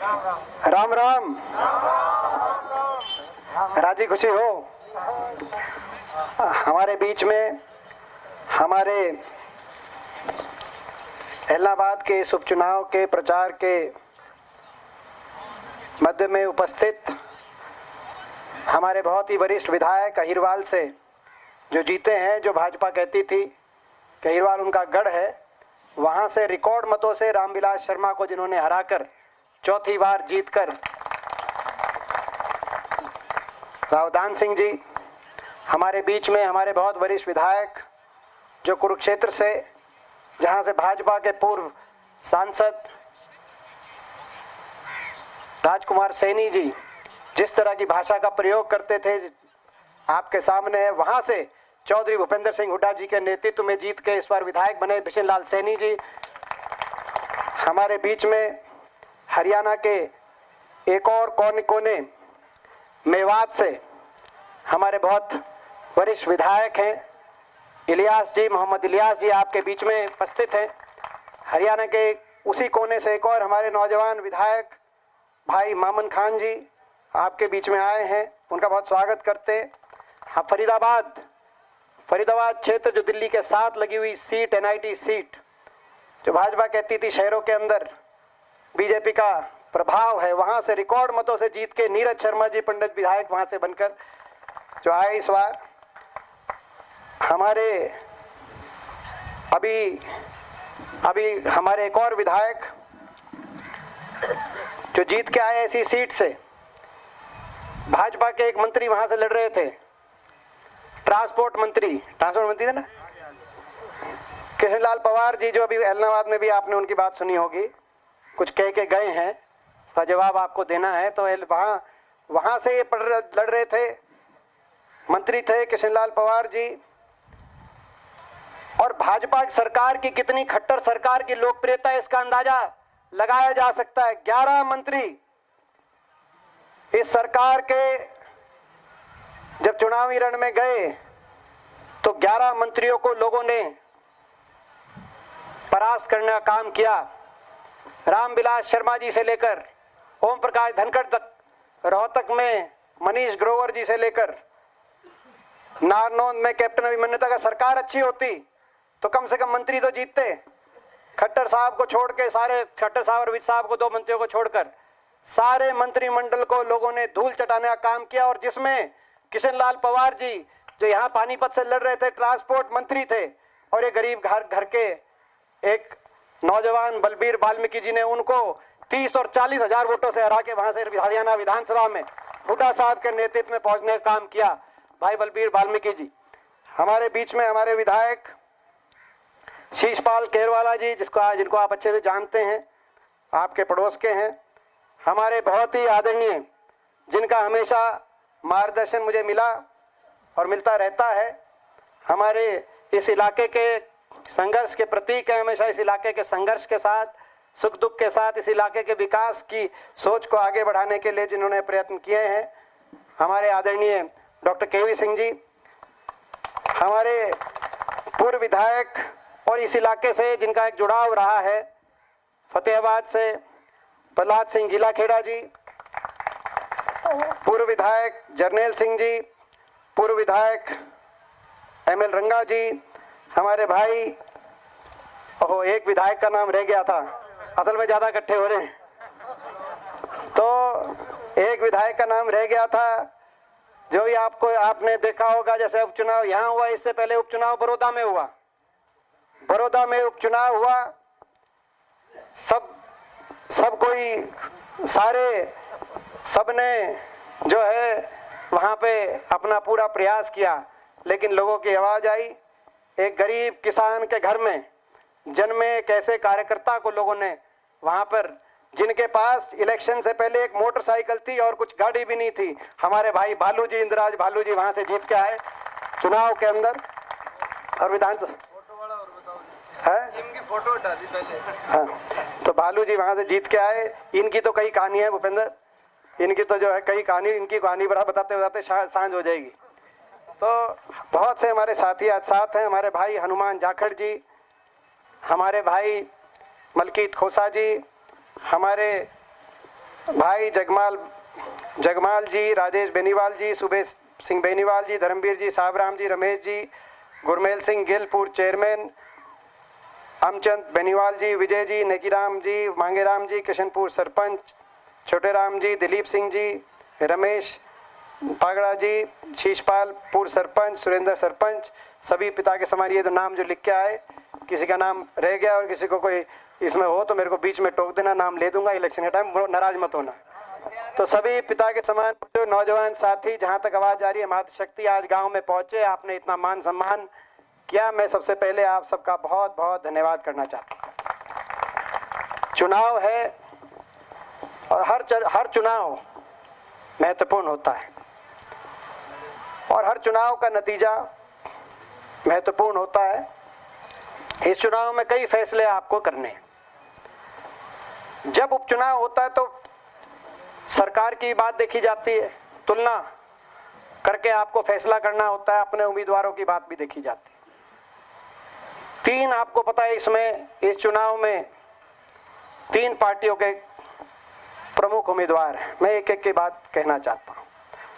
राम राम। राजी खुशी हो। हमारे बीच में हमारे इलाहाबाद के इस उपचुनाव के प्रचार के मध्य में उपस्थित हमारे बहुत ही वरिष्ठ विधायक अहिरवाल से जो जीते हैं, जो भाजपा कहती थी कि अहिरवाल उनका गढ़ है, वहाँ से रिकॉर्ड मतों से रामविलास शर्मा को जिन्होंने हराकर चौथी बार जीतकर रावदान सिंह जी हमारे बीच में, हमारे बहुत वरिष्ठ विधायक जो कुरुक्षेत्र से, जहाँ से भाजपा के पूर्व सांसद राजकुमार सैनी जी जिस तरह की भाषा का प्रयोग करते थे आपके सामने है, वहाँ से चौधरी भूपेंद्र सिंह हुड्डा जी के नेतृत्व में जीत के इस बार विधायक बने बिशन लाल सैनी जी। हमारे बीच में हरियाणा के एक और कोने कोने मेवात से हमारे बहुत वरिष्ठ विधायक हैं इलियास जी, मोहम्मद इलियास जी आपके बीच में उपस्थित हैं। हरियाणा के उसी कोने से एक और हमारे नौजवान विधायक भाई मामन खान जी आपके बीच में आए हैं, उनका बहुत स्वागत करते हैं। हाँ, फरीदाबाद क्षेत्र जो दिल्ली के साथ लगी हुई सीट, एनआईटी सीट, जो भाजपा कहती थी शहरों के अंदर बीजेपी का प्रभाव है, वहाँ से रिकॉर्ड मतों से जीत के नीरज शर्मा जी पंडित विधायक वहाँ से बनकर जो आए इस बार। हमारे अभी हमारे एक और विधायक जो जीत के आए ऐसी सीट से, भाजपा के एक मंत्री वहाँ से लड़ रहे थे, ट्रांसपोर्ट मंत्री थे ना, कृष्णलाल पवार जी, जो अभी इलाहाबाद में भी आपने उनकी बात सुनी होगी, कुछ कह के गए हैं, तो जवाब आपको देना है। तो वहाँ से ये लड़ रहे थे, मंत्री थे कृष्णलाल पवार जी। और भाजपा सरकार की कितनी खट्टर सरकार की लोकप्रियता है इसका अंदाजा लगाया जा सकता है। 11 मंत्री इस सरकार के जब चुनावी रण में गए तो 11 मंत्रियों को लोगों ने परास्त करने का काम किया। रामविलास शर्मा जी से लेकर ओम प्रकाश धनखड़ तक, रोहतक में मनीष ग्रोवर जी से लेकर नारनौंद में कैप्टन अभिमन्यु तक। सरकार अच्छी होती तो कम से कम मंत्री तो जीतते। खट्टर साहब को छोड़ के सारे, खट्टर साहब और विज साहब को, 2 मंत्रियों को छोड़कर सारे मंत्रिमंडल को लोगों ने धूल चटाने का काम किया। और जिसमें कृष्णलाल पवार जी जो यहाँ पानीपत से लड़ रहे थे, ट्रांसपोर्ट मंत्री थे, और ये गरीब घर के एक नौजवान बलबीर वाल्मीकि जी ने उनको 30 और 40 हजार वोटों से हरा के वहां से हरियाणा विधानसभा में हुड्डा साहब के नेतृत्व में पहुंचने का काम किया। भाई बलबीर वाल्मीकि जी। हमारे बीच में हमारे विधायक शीशपाल केरवाला जी, जिनको आप अच्छे से जानते हैं, आपके पड़ोस के हैं, हमारे बहुत ही आदरणीय, जिनका हमेशा मार्गदर्शन मुझे मिला और मिलता रहता है। हमारे इस इलाके के संघर्ष के प्रतीक है, हमेशा इस इलाके के संघर्ष के साथ, सुख दुख के साथ, इस इलाके के विकास की सोच को आगे बढ़ाने के लिए जिन्होंने प्रयत्न किए हैं, हमारे आदरणीय डॉक्टर केवी सिंह जी, हमारे पूर्व विधायक और इस इलाके से जिनका एक जुड़ाव रहा है, फतेहाबाद से प्रहलाद सिंह गीलाखेड़ा जी, पूर्व विधायक जरनैल सिंह जी, पूर्व विधायक एमएल रंगा जी, हमारे भाई, एक विधायक का नाम रह गया था, असल में ज्यादा इकट्ठे हो रहे हैं, तो एक विधायक का नाम रह गया था जो भी आपने देखा होगा। जैसे उपचुनाव यहाँ हुआ, इससे पहले उपचुनाव बड़ौदा में हुआ, बड़ौदा में उपचुनाव हुआ, सब कोई सबने जो है वहाँ पे अपना पूरा प्रयास किया, लेकिन लोगों की आवाज आई। एक गरीब किसान के घर में जन्मे एक ऐसे कार्यकर्ता को लोगों ने वहाँ पर, जिनके पास इलेक्शन से पहले एक मोटरसाइकिल थी और कुछ गाड़ी भी नहीं थी, हमारे भाई भालू जी, इंद्राज भालू जी वहाँ से जीत के आए चुनाव के अंदर। और विधानसभा फोटो हटा दी पहले। हाँ, तो भालू जी वहाँ से जीत के आए। इनकी तो कई कहानी है भूपेंद्र, इनकी तो जो है कई कहानी, इनकी कहानी बड़ा बताते बताते सांझ हो जाएगी। तो बहुत से हमारे साथी आज साथ हैं, हमारे भाई हनुमान जाखड़ जी, हमारे भाई मलकीत खोसा जी, हमारे भाई जगमाल जी, राजेश बेनीवाल जी, सुबेश सिंह बेनीवाल जी, धर्मवीर जी, साहबराम जी, रमेश जी, गुरमेल सिंह गिल पूर्व चेयरमैन, अमचंद बेनीवाल जी, विजय जी, नेकीराम जी, मांगेराम जी, किशनपुर सरपंच, छोटे राम जी, दिलीप सिंह जी, रमेश पागड़ा जी, शीशपाल पूर्व सरपंच, सुरेंद्र सरपंच, सभी पिता के समान। ये तो नाम जो लिख के आए, किसी का नाम रह गया और किसी को कोई इसमें हो तो मेरे को बीच में टोक देना, नाम ले दूंगा इलेक्शन के टाइम, नाराज मत होना। तो सभी पिता के समान जो नौजवान साथी, जहां तक आवाज आ रही है, मातृशक्ति आज गांव में पहुंचे, आपने इतना मान सम्मान किया, मैं सबसे पहले आप सबका बहुत बहुत धन्यवाद करना चाहता हूं। चुनाव है और हर चुनाव महत्वपूर्ण होता है और हर चुनाव का नतीजा महत्वपूर्ण होता है। इस चुनाव में कई फैसले आपको करने हैं। जब उपचुनाव होता है तो सरकार की बात देखी जाती है, तुलना करके आपको फैसला करना होता है, अपने उम्मीदवारों की बात भी देखी जाती है। तीन आपको पता है इसमें, इस चुनाव में तीन पार्टियों के प्रमुख उम्मीदवार हैं। मैं एक एक की बात कहना चाहता हूं।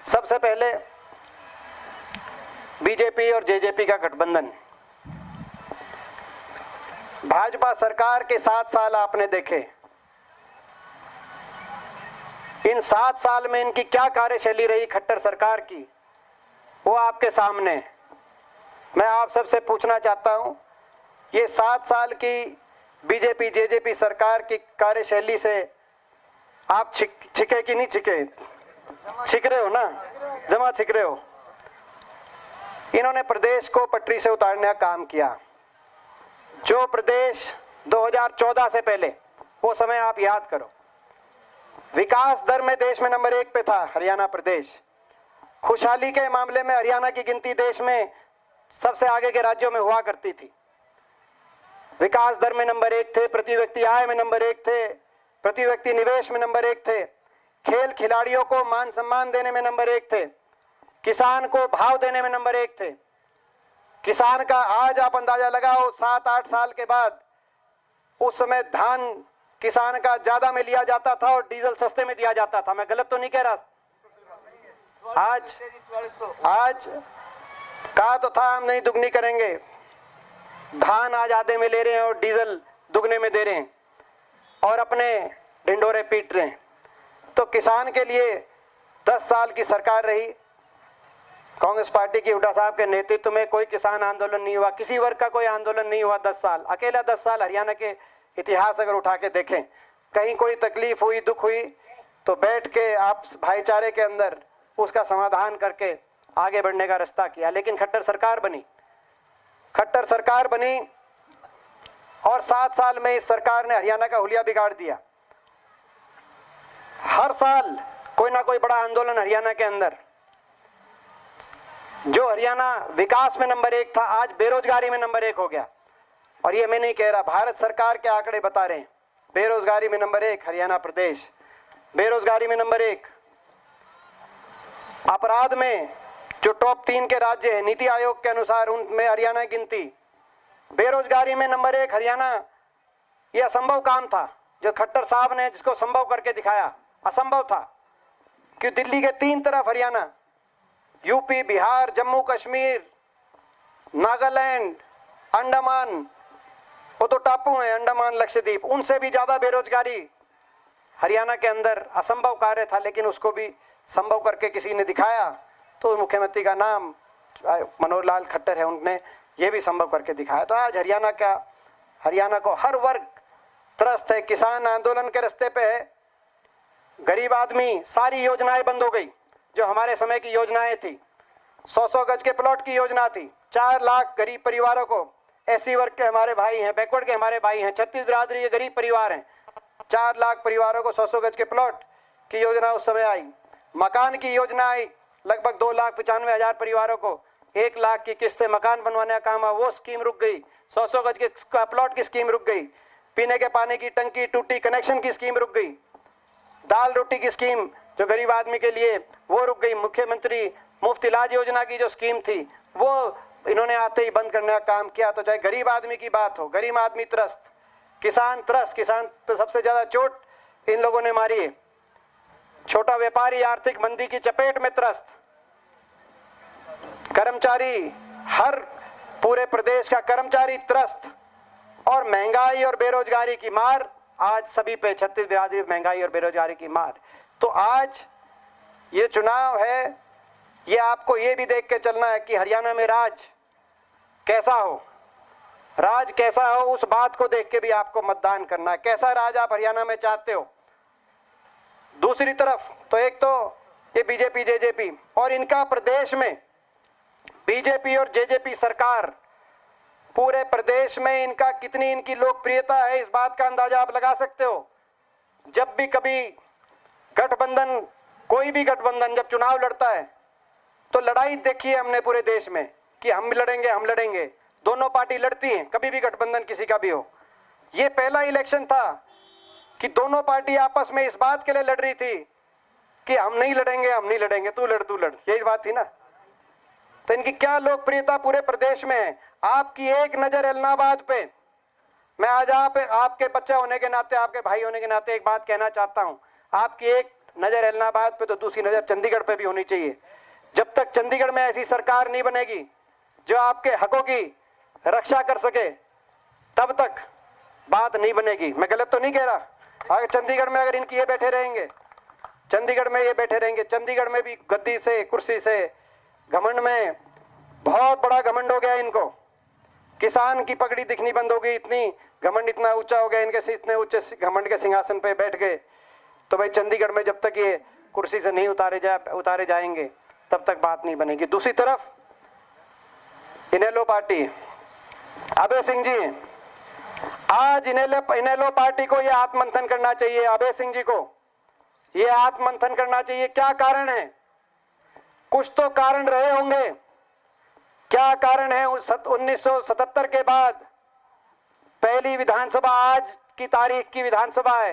सबसे पहले बीजेपी और जेजेपी का गठबंधन। भाजपा सरकार के 7 साल आपने देखे, इन 7 साल में इनकी क्या कार्यशैली रही खट्टर सरकार की, वो आपके सामने। मैं आप सबसे पूछना चाहता हूं, ये 7 साल की बीजेपी जेजेपी सरकार की कार्यशैली से आप छिके कि नहीं छिके? छिक रहे हो ना, जमा छिक रहे हो। इन्होंने प्रदेश को पटरी से उतारने का काम किया। जो प्रदेश 2014 से पहले, वो समय आप याद करो, विकास दर में देश में नंबर 1 पे था हरियाणा प्रदेश। खुशहाली के मामले में हरियाणा की गिनती देश में सबसे आगे के राज्यों में हुआ करती थी। विकास दर में नंबर 1 थे, प्रति व्यक्ति आय में नंबर 1 थे, प्रति व्यक्ति निवेश में नंबर 1 थे, खेल खिलाड़ियों को मान सम्मान देने में नंबर 1 थे, किसान को भाव देने में नंबर 1 थे। किसान का आज आप अंदाजा लगाओ, 7-8 साल के बाद, उस समय धान किसान का ज्यादा में लिया जाता था और डीजल सस्ते में दिया जाता था। मैं गलत तो नहीं कह रहा? आज कहा तो था हम नहीं दुगनी करेंगे, धान आज आधे में ले रहे हैं और डीजल दुगने में दे रहे हैं और अपने ढिंडोरे पीट रहे हैं। तो किसान के लिए 10 साल की सरकार रही कांग्रेस पार्टी की, हुड्डा साहब के नेतृत्व में। कोई किसान आंदोलन नहीं हुआ, किसी वर्ग का कोई आंदोलन नहीं हुआ 10 साल। अकेला 10 साल हरियाणा के इतिहास अगर उठा के देखें, कहीं कोई तकलीफ हुई, दुख हुई तो बैठ के आप भाईचारे के अंदर उसका समाधान करके आगे बढ़ने का रास्ता किया। लेकिन खट्टर सरकार बनी और 7 साल में इस सरकार ने हरियाणा का हुलिया बिगाड़ दिया। हर साल कोई ना कोई बड़ा आंदोलन हरियाणा के अंदर। जो हरियाणा विकास में नंबर 1 था, आज बेरोजगारी में नंबर 1 हो गया। और ये मैं नहीं कह रहा, भारत सरकार के आंकड़े बता रहे हैं। बेरोजगारी में नंबर 1 हरियाणा प्रदेश, बेरोजगारी में नंबर 1। अपराध में जो टॉप 3 के राज्य हैं नीति आयोग के अनुसार, उनमें हरियाणा गिनती। बेरोजगारी में नंबर 1 हरियाणा। ये असंभव काम था जो खट्टर साहब ने जिसको संभव करके दिखाया। असंभव था कि दिल्ली के 3 तरफ हरियाणा, यूपी, बिहार, जम्मू कश्मीर, नागालैंड, अंडमान, वो तो टापू हैं, अंडमान लक्षद्वीप, उनसे भी ज्यादा बेरोजगारी हरियाणा के अंदर। असंभव कार्य था लेकिन उसको भी संभव करके किसी ने दिखाया। तो मुख्यमंत्री का नाम मनोहर लाल खट्टर है, उनने ये भी संभव करके दिखाया। तो आज हरियाणा को हर वर्ग त्रस्त है। किसान आंदोलन के रास्ते पे है, गरीब आदमी, सारी योजनाएं बंद हो गई जो हमारे समय की योजनाएं थी। 100-100 गज के प्लॉट की योजना थी। 4 लाख गरीब परिवारों को, एससी वर्ग के हमारे भाई हैं, बैकवर्ड के हमारे भाई हैं, 36 बिरादरी के गरीब परिवार हैं, 4 लाख परिवारों को 100-100 गज के प्लॉट की योजना उस समय आई। मकान की योजना आई, लगभग 2,95,000 परिवारों को 1 लाख की किस्त से मकान बनवाने का काम है, वो स्कीम रुक गई। 100-100 गज के प्लॉट की स्कीम रुक गई। पीने के पानी की टंकी टूटी, कनेक्शन की स्कीम रुक गई। दाल रोटी की स्कीम जो गरीब आदमी के लिए, वो रुक गई। मुख्यमंत्री मुफ्त इलाज योजना की जो स्कीम थी, वो इन्होंने आते ही बंद करने का काम किया। तो चाहे गरीब आदमी की बात हो, गरीब आदमी त्रस्त, किसान त्रस्त, किसान पे सबसे ज्यादा चोट इन लोगों ने मारी है। छोटा व्यापारी आर्थिक मंदी की चपेट में त्रस्त, कर्मचारी, हर पूरे प्रदेश का कर्मचारी त्रस्त, और महंगाई और बेरोजगारी की मार आज सभी पे, छत्तीसगढ़ महंगाई और बेरोजगारी की मार। तो आज ये चुनाव है, ये आपको ये भी देख के चलना है कि हरियाणा में राज कैसा हो, राज कैसा हो, उस बात को देख के भी आपको मतदान करना है, कैसा राज आप हरियाणा में चाहते हो। दूसरी तरफ तो एक तो ये बीजेपी जेजेपी, और इनका प्रदेश में बीजेपी और जेजेपी सरकार, पूरे प्रदेश में इनका कितनी इनकी लोकप्रियता है, इस बात का अंदाजा आप लगा सकते हो। जब भी कभी गठबंधन, कोई भी गठबंधन जब चुनाव लड़ता है तो लड़ाई देखी है हमने पूरे देश में कि हम लड़ेंगे हम लड़ेंगे, दोनों पार्टी लड़ती हैं, कभी भी गठबंधन किसी का भी हो। ये पहला इलेक्शन था कि दोनों पार्टी आपस में इस बात के लिए लड़ रही थी कि हम नहीं लड़ेंगे हम नहीं लड़ेंगे, तू लड़, यही बात थी ना। तो इनकी क्या लोकप्रियता पूरे प्रदेश में है। आपकी एक नजर इलाहाबाद पे, मैं आज आपके बच्चा होने के नाते, आपके भाई होने के नाते एक बात कहना चाहता हूं, आपकी एक नजर इलाहाबाद पे तो दूसरी नजर चंडीगढ़ पे भी होनी चाहिए। जब तक चंडीगढ़ में ऐसी सरकार नहीं बनेगी जो आपके हकों की रक्षा कर सके, तब तक बात नहीं बनेगी। मैं गलत तो नहीं कह रहा। अगर चंडीगढ़ में अगर इनकी ये बैठे रहेंगे, चंडीगढ़ में ये बैठे रहेंगे, चंडीगढ़ में भी गद्दी से, कुर्सी से, घमंड में बहुत बड़ा घमंड हो गया इनको, किसान की पगड़ी दिखनी बंद हो गई, इतनी घमंड इतना ऊंचा हो गया इनके से, इतने ऊंचे घमंड के सिंहासन पे बैठ गए। तो भाई चंडीगढ़ में जब तक ये कुर्सी से नहीं उतारे जाएंगे तब तक बात नहीं बनेगी। दूसरी तरफ इनेलो पार्टी, अभय सिंह जी, आज इनेलो पार्टी को यह आत्ममंथन करना चाहिए, अभय सिंह जी को यह आत्ममंथन करना चाहिए। क्या कारण है? कुछ तो कारण रहे होंगे। क्या कारण है? 1977 के बाद पहली विधानसभा आज की तारीख की विधानसभा है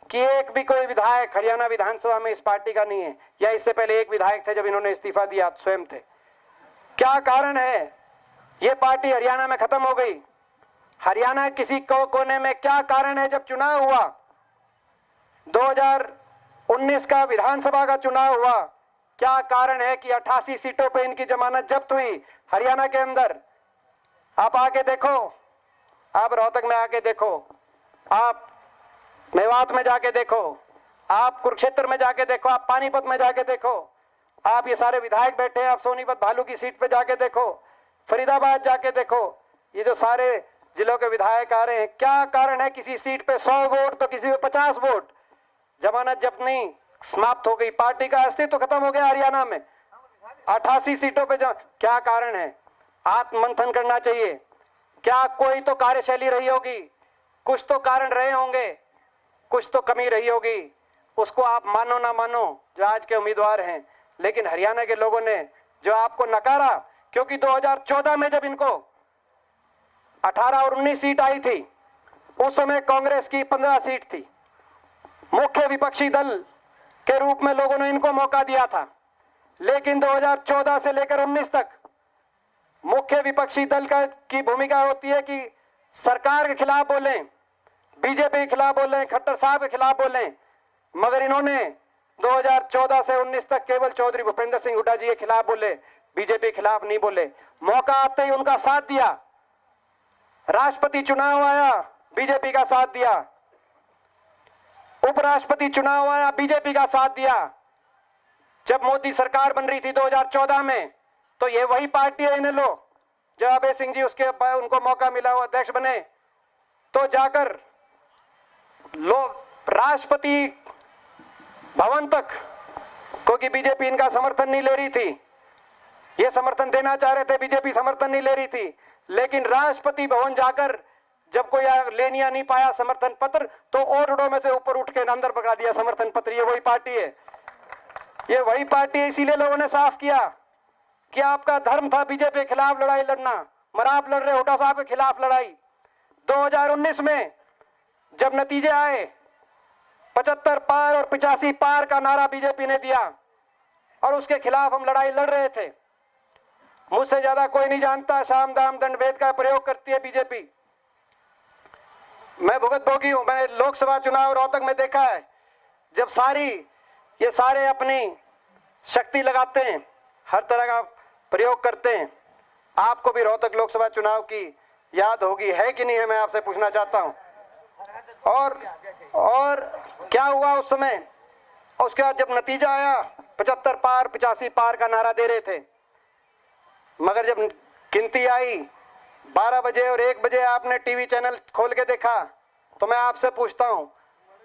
कि एक भी कोई विधायक हरियाणा विधानसभा में इस पार्टी का नहीं है, या इससे पहले एक विधायक थे जब इन्होंने इस्तीफा दिया स्वयं थे। क्या कारण है? ये पार्टी हरियाणा में खत्म हो गई। हरियाणा किसी कोने में क्या कारण है? जब चुनाव हुआ 2019 का विधानसभा का चुनाव हुआ, क्या कारण है कि 88 सीटों पे इनकी जमानत जब्त हुई हरियाणा के अंदर। आप आके देखो, आप रोहतक में आके देखो, आप मेवात में जाके देखो, आप कुरुक्षेत्र में जाके देखो, आप पानीपत में जाके देखो, आप ये सारे विधायक बैठे हैं, आप सोनीपत भालू की सीट पे जाके देखो, फरीदाबाद जाके देखो, ये जो सारे जिलों के विधायक आ रहे हैं, क्या कारण है? किसी सीट पे 100 वोट तो किसी पे 50 वोट, जमानत जब्त नहीं, समाप्त हो गई, पार्टी का अस्तित्व तो खत्म हो गया हरियाणा में 88 सीटों पे। क्या कारण है? आत्ममंथन करना चाहिए। क्या कोई तो कार्यशैली रही होगी, कुछ तो कारण रहे होंगे, कुछ तो कमी रही होगी, उसको आप मानो ना मानो जो आज के उम्मीदवार हैं, लेकिन हरियाणा के लोगों ने जो आपको नकारा, क्योंकि 2014 में जब इनको 18 और 19 सीट आई थी, उस समय कांग्रेस की 15 सीट थी, मुख्य विपक्षी दल के रूप में लोगों ने इनको मौका दिया था। लेकिन 2014 से लेकर 19 तक मुख्य विपक्षी दल की भूमिका होती है कि सरकार के खिलाफ बोलें, बीजेपी के खिलाफ बोलें, खट्टर साहब के खिलाफ बोलें, मगर इन्होंने 2014 से 19 तक केवल चौधरी भूपेंद्र सिंह हुड्डा जी के खिलाफ बोले, बीजेपी के खिलाफ नहीं बोले। मौका आते ही उनका साथ दिया, राष्ट्रपति चुनाव आया, बीजेपी का साथ दिया, उपराष्ट्रपति चुनाव आया, बीजेपी का साथ दिया। जब मोदी सरकार बन रही थी 2014 में, तो ये वही पार्टी है इनेलो, जब अभय सिंह जी उसके उनको मौका मिला वो अध्यक्ष बने, तो जाकर लोग राष्ट्रपति भवन तक, क्योंकि बीजेपी इनका समर्थन नहीं ले रही थी, ये समर्थन देना चाह रहे थे, बीजेपी समर्थन नहीं ले रही थी, लेकिन राष्ट्रपति भवन जाकर जब कोई लेनिया नहीं पाया समर्थन पत्र, तो ओरडों में से ऊपर उठ के अंदर भगा दिया समर्थन पत्र। ये वही पार्टी है, ये वही पार्टी है। इसीलिए लोगों ने साफ किया कि आपका धर्म था बीजेपी के खिलाफ लड़ाई लड़ना, मगर आप लड़ रहे हुड्डा साहब के खिलाफ लड़ाई। 2019 में जब नतीजे आए, 75 पार और 85 पार का नारा बीजेपी ने दिया और उसके खिलाफ हम लड़ाई लड़ रहे थे। मुझसे ज्यादा कोई नहीं जानता, साम दाम दंड भेद का प्रयोग करती है बीजेपी। मैं भुगत भोगी हूं, मैंने लोकसभा चुनाव रोहतक में देखा है, जब सारी ये सारे अपनी शक्ति लगाते हैं, हर तरह का प्रयोग करते हैं। आपको भी रोहतक लोकसभा चुनाव की याद होगी, है कि नहीं है, मैं आपसे पूछना चाहता हूं। और क्या हुआ उस समय? उसके बाद जब नतीजा आया 75 पार 85 पार का नारा दे रहे थे, मगर जब गिनती आई 12 बजे और 1 बजे आपने टीवी चैनल खोल के देखा, तो मैं आपसे पूछता हूं,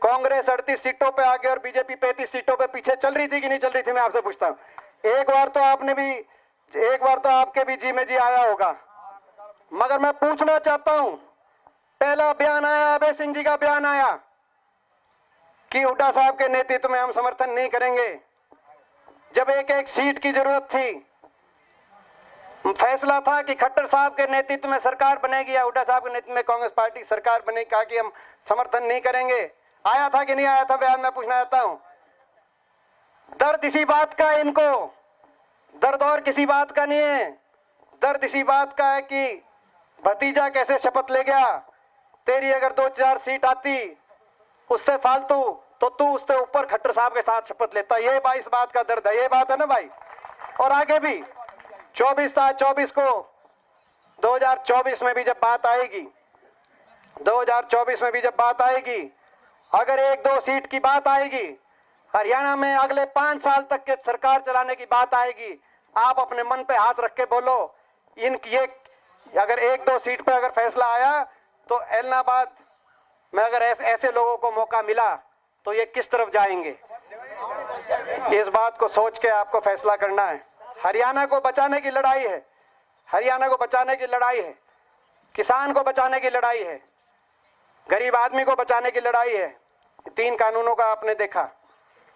कांग्रेस 38 सीटों पे आगे और बीजेपी 35 सीटों पे पीछे चल रही थी कि नहीं चल रही थी? मैं आपसे पूछता हूं। एक बार तो आपके भी जी में जी आया होगा। मगर मैं पूछना चाहता हूं, पहला बयान आया, अभय सिंह जी का बयान आया कि हुड्डा साहब के नेतृत्व में हम समर्थन नहीं करेंगे। जब एक एक सीट की जरूरत थी, फैसला था कि खट्टर साहब के नेतृत्व में सरकार बनेगी या हुड्डा साहब के नेतृत्व में कांग्रेस पार्टी सरकार बनेगी, कहा कि हम समर्थन नहीं करेंगे। आया था कि नहीं आया था बयान? मैं पूछना चाहता हूं। दर्द इसी बात का है, इनको दर्द और किसी बात का नहीं है। दर्द इसी बात का है कि भतीजा कैसे शपथ ले गया, तेरी अगर 2-4 सीट आती उससे फालतू, तो तू उससे ऊपर खट्टर साहब के साथ शपथ लेता। ये भाई इस बात का दर्द है, ये बात है ना भाई। और आगे भी 24 को 2024 में भी जब बात आएगी, 2024 में भी जब बात आएगी, अगर 1-2 सीट की बात आएगी, हरियाणा में अगले 5 साल तक के सरकार चलाने की बात आएगी, आप अपने मन पे हाथ रख के बोलो, ये अगर 1-2 सीट पे अगर फैसला आया तो एलनाबाद में अगर ऐसे लोगों को मौका मिला तो ये किस तरफ जाएंगे? इस बात को सोच के आपको फैसला करना है। हरियाणा को बचाने की लड़ाई है, हरियाणा को बचाने की लड़ाई है, किसान को बचाने की लड़ाई है, गरीब आदमी को बचाने की लड़ाई है। 3 कानूनों का आपने देखा,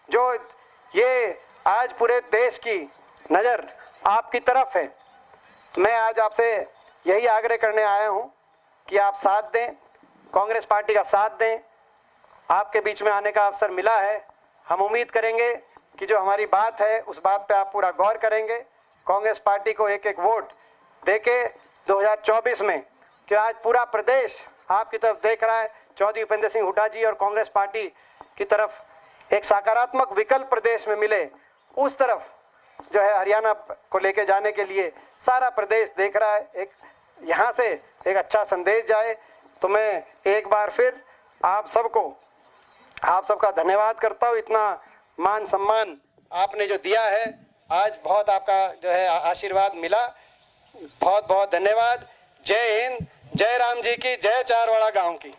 जो ये आज पूरे देश की नज़र आपकी तरफ है। तो मैं आज आपसे यही आग्रह करने आया हूं कि आप साथ दें, कांग्रेस पार्टी का साथ दें। आपके बीच में आने का अवसर मिला है, हम उम्मीद करेंगे कि जो हमारी बात है उस बात पे आप पूरा गौर करेंगे। कांग्रेस पार्टी को एक वोट देके 2024 में, कि आज पूरा प्रदेश आपकी तरफ देख रहा है, चौधरी भूपेंद्र सिंह हुड्डा जी और कांग्रेस पार्टी की तरफ एक सकारात्मक विकल्प प्रदेश में मिले, उस तरफ जो है हरियाणा को लेके जाने के लिए सारा प्रदेश देख रहा है। एक यहाँ से एक अच्छा संदेश जाए। तो मैं एक बार फिर आप सबका धन्यवाद करता हूँ। इतना मान सम्मान आपने जो दिया है, आज बहुत आपका जो है आशीर्वाद मिला, बहुत बहुत धन्यवाद। जय हिंद, जय राम जी की, जय चारवाड़ा गांव की।